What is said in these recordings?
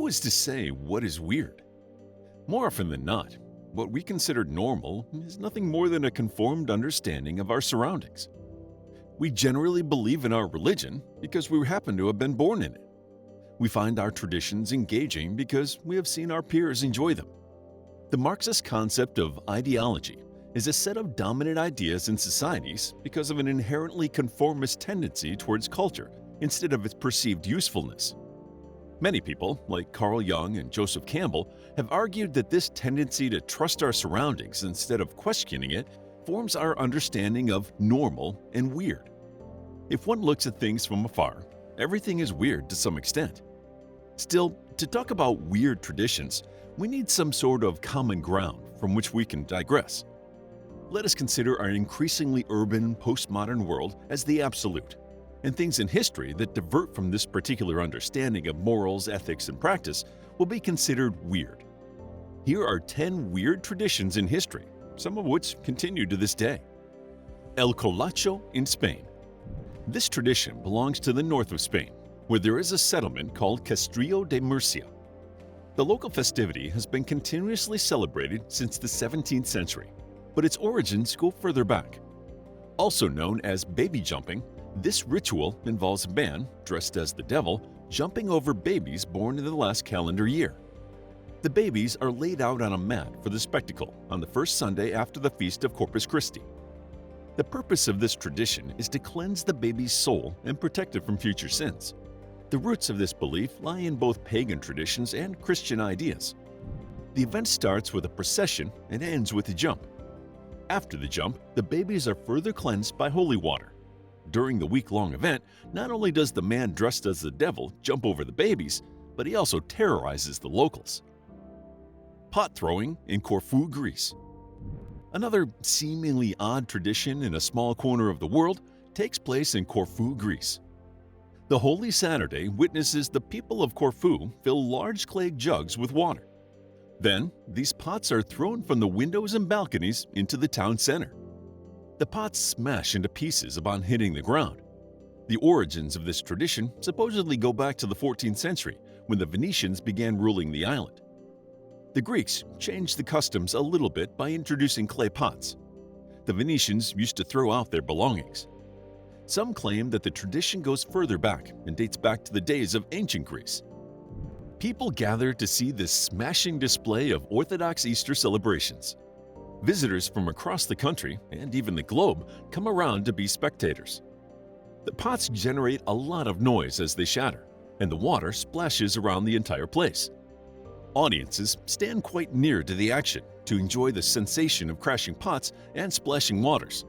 is to say what is weird? More often than not, what we consider normal is nothing more than a conformed understanding of our surroundings. We generally believe in our religion because we happen to have been born in it. We find our traditions engaging because we have seen our peers enjoy them. The Marxist concept of ideology is a set of dominant ideas in societies because of an inherently conformist tendency towards culture instead of its perceived usefulness. Many people, like Carl Jung and Joseph Campbell, have argued that this tendency to trust our surroundings instead of questioning it forms our understanding of normal and weird. If one looks at things from afar, everything is weird to some extent. Still, to talk about weird traditions, we need some sort of common ground from which we can digress. Let us consider our increasingly urban, postmodern world as the absolute, and things in history that divert from this particular understanding of morals, ethics, and practice will be considered weird. Here are 10 weird traditions in history, some of which continue to this day. El Colacho in Spain. This tradition belongs to the north of Spain, where there is a settlement called Castrillo de Murcia. The local festivity has been continuously celebrated since the 17th century, but its origins go further back. Also known as baby jumping, this ritual involves a man, dressed as the devil, jumping over babies born in the last calendar year. The babies are laid out on a mat for the spectacle on the first Sunday after the feast of Corpus Christi. The purpose of this tradition is to cleanse the baby's soul and protect it from future sins. The roots of this belief lie in both pagan traditions and Christian ideas. The event starts with a procession and ends with a jump. After the jump, the babies are further cleansed by holy water. During the week-long event, not only does the man dressed as the devil jump over the babies, but he also terrorizes the locals. Pot throwing in Corfu, Greece. Another seemingly odd tradition in a small corner of the world takes place in Corfu, Greece. The Holy Saturday witnesses the people of Corfu fill large clay jugs with water. Then, these pots are thrown from the windows and balconies into the town center. The pots smash into pieces upon hitting the ground. The origins of this tradition supposedly go back to the 14th century, when the Venetians began ruling the island. The Greeks changed the customs a little bit by introducing clay pots. The Venetians used to throw out their belongings. Some claim that the tradition goes further back and dates back to the days of ancient Greece. People gather to see this smashing display of Orthodox Easter celebrations. Visitors from across the country and even the globe come around to be spectators. The pots generate a lot of noise as they shatter, and the water splashes around the entire place. Audiences stand quite near to the action to enjoy the sensation of crashing pots and splashing waters.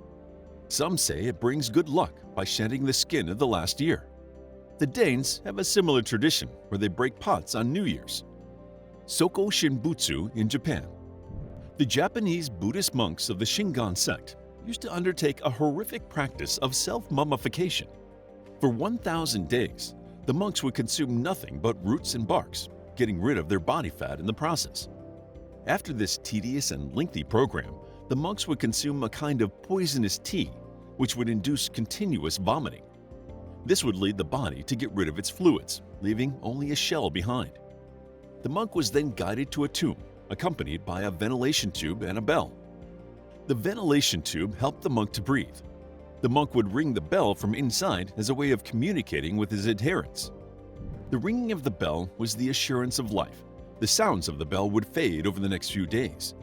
Some say it brings good luck by shedding the skin of the last year. The Danes have a similar tradition where they break pots on New Year's. Soko Shinbutsu in Japan. The Japanese Buddhist monks of the Shingon sect used to undertake a horrific practice of self-mummification. For 1,000 days, the monks would consume nothing but roots and barks, getting rid of their body fat in the process. After this tedious and lengthy program, the monks would consume a kind of poisonous tea, which would induce continuous vomiting. This would lead the body to get rid of its fluids, leaving only a shell behind. The monk was then guided to a tomb, accompanied by a ventilation tube and a bell. The ventilation tube helped the monk to breathe. The monk would ring the bell from inside as a way of communicating with his adherents. The ringing of the bell was the assurance of life. The sounds of the bell would fade over the next few days.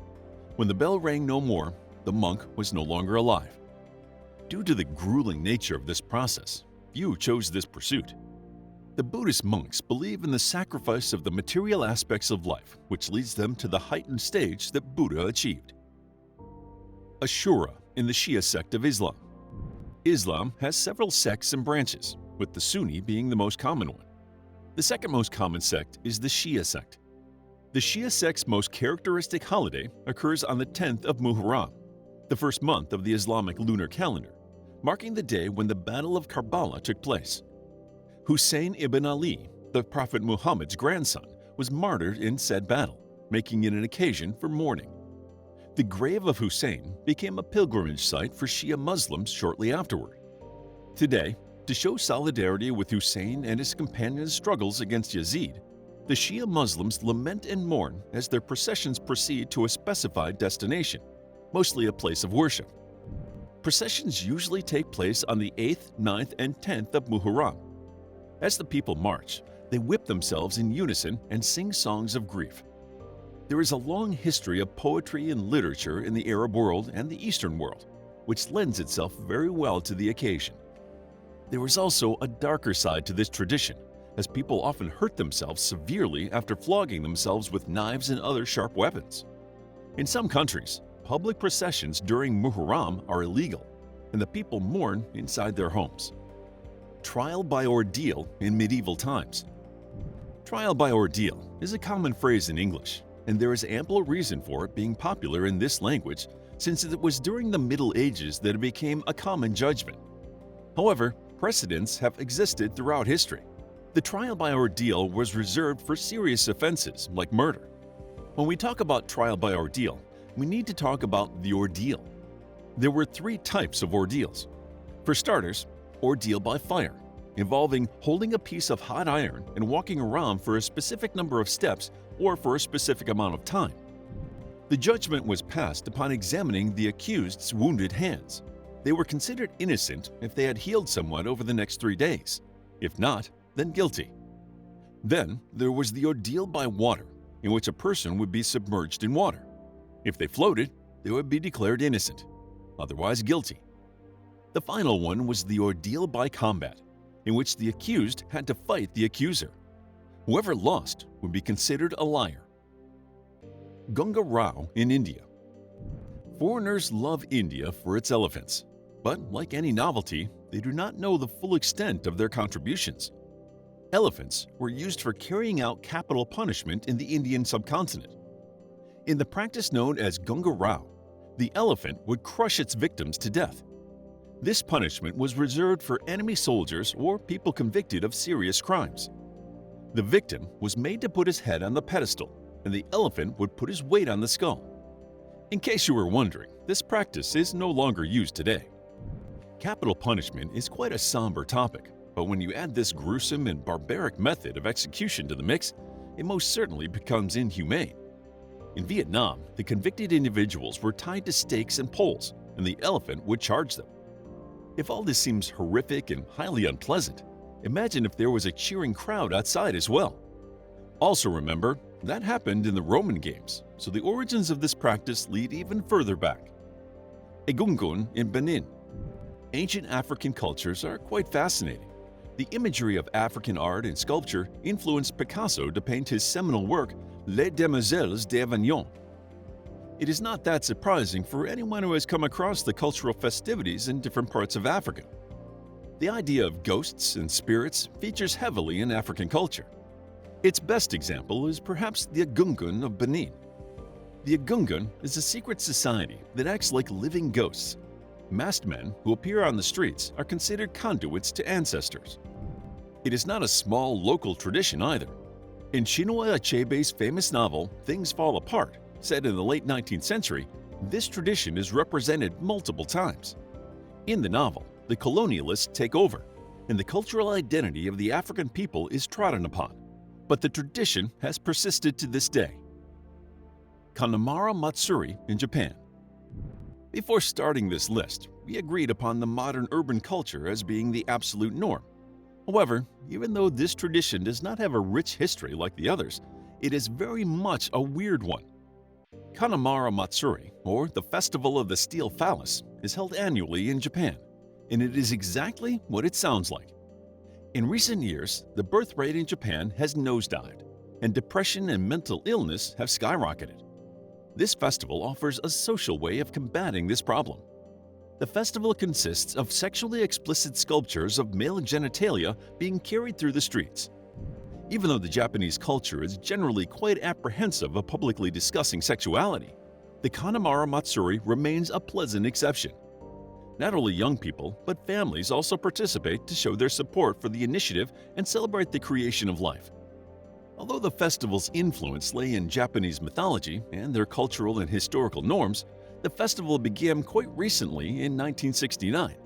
When the bell rang no more, the monk was no longer alive. Due to the grueling nature of this process, few chose this pursuit. The Buddhist monks believe in the sacrifice of the material aspects of life, which leads them to the heightened stage that Buddha achieved. Ashura in the Shia sect of Islam. Islam has several sects and branches, with the Sunni being the most common one. The second most common sect is the Shia sect. The Shia sect's most characteristic holiday occurs on the 10th of Muharram, the first month of the Islamic lunar calendar, marking the day when the Battle of Karbala took place. Hussein ibn Ali, the Prophet Muhammad's grandson, was martyred in said battle, making it an occasion for mourning. The grave of Hussein became a pilgrimage site for Shia Muslims shortly afterward. Today, to show solidarity with Hussein and his companions' struggles against Yazid, The Shia Muslims lament and mourn as their processions proceed to a specified destination, mostly a place of worship. Processions usually take place on the 8th, 9th, and 10th of Muharram. As the people march, they whip themselves in unison and sing songs of grief. There is a long history of poetry and literature in the Arab world and the Eastern world, which lends itself very well to the occasion. There is also a darker side to this tradition, as people often hurt themselves severely after flogging themselves with knives and other sharp weapons. In some countries, public processions during Muharram are illegal, and the people mourn inside their homes. Trial by ordeal in medieval times. Trial by ordeal is a common phrase in English, and there is ample reason for it being popular in this language since it was during the Middle Ages that it became a common judgment. However, precedents have existed throughout history. The trial by ordeal was reserved for serious offenses like murder. When we talk about trial by ordeal, we need to talk about the ordeal. There were 3 types of ordeals. For starters, ordeal by fire, involving holding a piece of hot iron and walking around for a specific number of steps or for a specific amount of time. The judgment was passed upon examining the accused's wounded hands. They were considered innocent if they had healed somewhat over the next 3 days. If not, then guilty. Then there was the ordeal by water, in which a person would be submerged in water. If they floated, they would be declared innocent, otherwise guilty. The final one was the ordeal by combat, in which the accused had to fight the accuser. Whoever lost would be considered a liar. Gunga Rao in India. Foreigners love India for its elephants, but like any novelty, they do not know the full extent of their contributions. Elephants were used for carrying out capital punishment in the Indian subcontinent. In the practice known as Gunga Rao, the elephant would crush its victims to death. This punishment was reserved for enemy soldiers or people convicted of serious crimes. The victim was made to put his head on the pedestal, and the elephant would put his weight on the skull. In case you were wondering, this practice is no longer used today. Capital punishment is quite a somber topic, but when you add this gruesome and barbaric method of execution to the mix, it most certainly becomes inhumane. In Vietnam, the convicted individuals were tied to stakes and poles, and the elephant would charge them. If all this seems horrific and highly unpleasant, imagine if there was a cheering crowd outside as well. Also remember, that happened in the Roman games, so the origins of this practice lead even further back. Egungun in Benin. Ancient African cultures are quite fascinating. The imagery of African art and sculpture influenced Picasso to paint his seminal work, Les Demoiselles d'Avignon. It is not that surprising for anyone who has come across the cultural festivities in different parts of Africa. The idea of ghosts and spirits features heavily in African culture. Its best example is perhaps the Ghostgun of Benin. The Ghostgun is a secret society that acts like living ghosts. Masked men who appear on the streets are considered conduits to ancestors. It is not a small local tradition either. In Chinua Achebe's famous novel Things Fall Apart, set in the late 19th century, this tradition is represented multiple times. In the novel, the colonialists take over, and the cultural identity of the African people is trodden upon, but the tradition has persisted to this day. Kanamara Matsuri in Japan. Before starting this list, we agreed upon the modern urban culture as being the absolute norm. However, even though this tradition does not have a rich history like the others, it is very much a weird one. Kanamara Matsuri, or the Festival of the Steel Phallus, is held annually in Japan, and it is exactly what it sounds like. In recent years, the birth rate in Japan has nosedived, and depression and mental illness have skyrocketed. This festival offers a social way of combating this problem. The festival consists of sexually explicit sculptures of male genitalia being carried through the streets. Even though the Japanese culture is generally quite apprehensive of publicly discussing sexuality, the Kanamara Matsuri remains a pleasant exception. Not only young people, but families also participate to show their support for the initiative and celebrate the creation of life. Although the festival's influence lay in Japanese mythology and their cultural and historical norms, the festival began quite recently in 1969.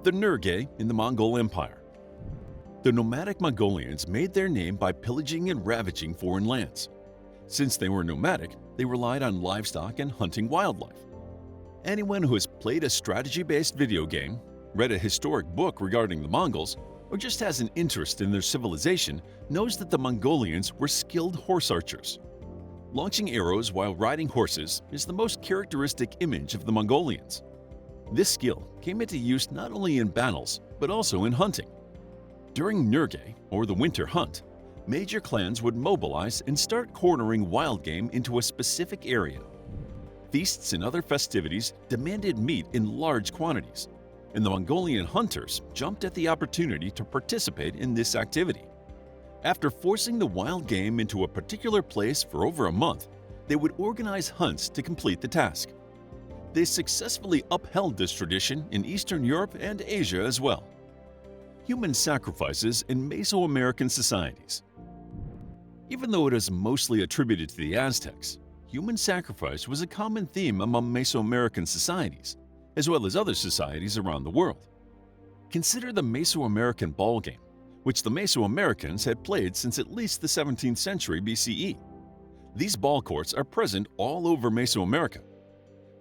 The Nergey in the Mongol Empire. The nomadic Mongolians made their name by pillaging and ravaging foreign lands. Since they were nomadic, they relied on livestock and hunting wildlife. Anyone who has played a strategy-based video game, read a historic book regarding the Mongols, or just has an interest in their civilization knows that the Mongolians were skilled horse archers. Launching arrows while riding horses is the most characteristic image of the Mongolians. This skill came into use not only in battles, but also in hunting. During Nergey, or the winter hunt, major clans would mobilize and start cornering wild game into a specific area. Feasts and other festivities demanded meat in large quantities, and the Mongolian hunters jumped at the opportunity to participate in this activity. After forcing the wild game into a particular place for over a month, they would organize hunts to complete the task. They successfully upheld this tradition in Eastern Europe and Asia as well. Human sacrifices in Mesoamerican societies. Even though it is mostly attributed to the Aztecs, human sacrifice was a common theme among Mesoamerican societies, as well as other societies around the world. Consider the Mesoamerican ball game, which the Mesoamericans had played since at least the 17th century BCE. These ball courts are present all over Mesoamerica.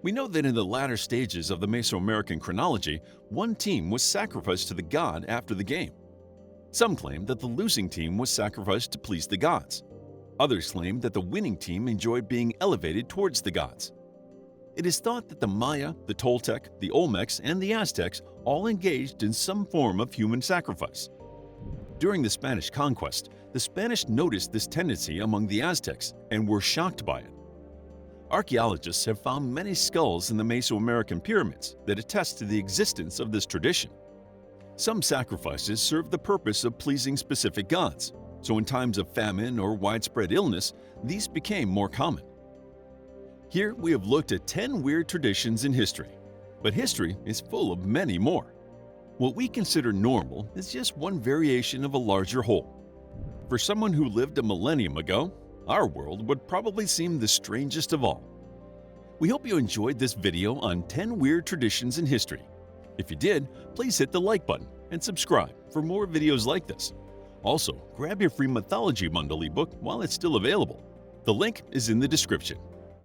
We know that in the latter stages of the Mesoamerican chronology, one team was sacrificed to the god after the game. Some claim that the losing team was sacrificed to please the gods. Others claim that the winning team enjoyed being elevated towards the gods. It is thought that the Maya, the Toltec, the Olmecs, and the Aztecs all engaged in some form of human sacrifice. During the Spanish conquest, the Spanish noticed this tendency among the Aztecs and were shocked by it. Archaeologists have found many skulls in the Mesoamerican pyramids that attest to the existence of this tradition. Some sacrifices served the purpose of pleasing specific gods, so in times of famine or widespread illness, these became more common. Here we have looked at 10 weird traditions in history, but history is full of many more. What we consider normal is just one variation of a larger whole. For someone who lived a millennium ago, our world would probably seem the strangest of all. We hope you enjoyed this video on 10 weird traditions in history. If you did, please hit the like button and subscribe for more videos like this. Also, grab your free mythology bundle ebook while it's still available. The link is in the description.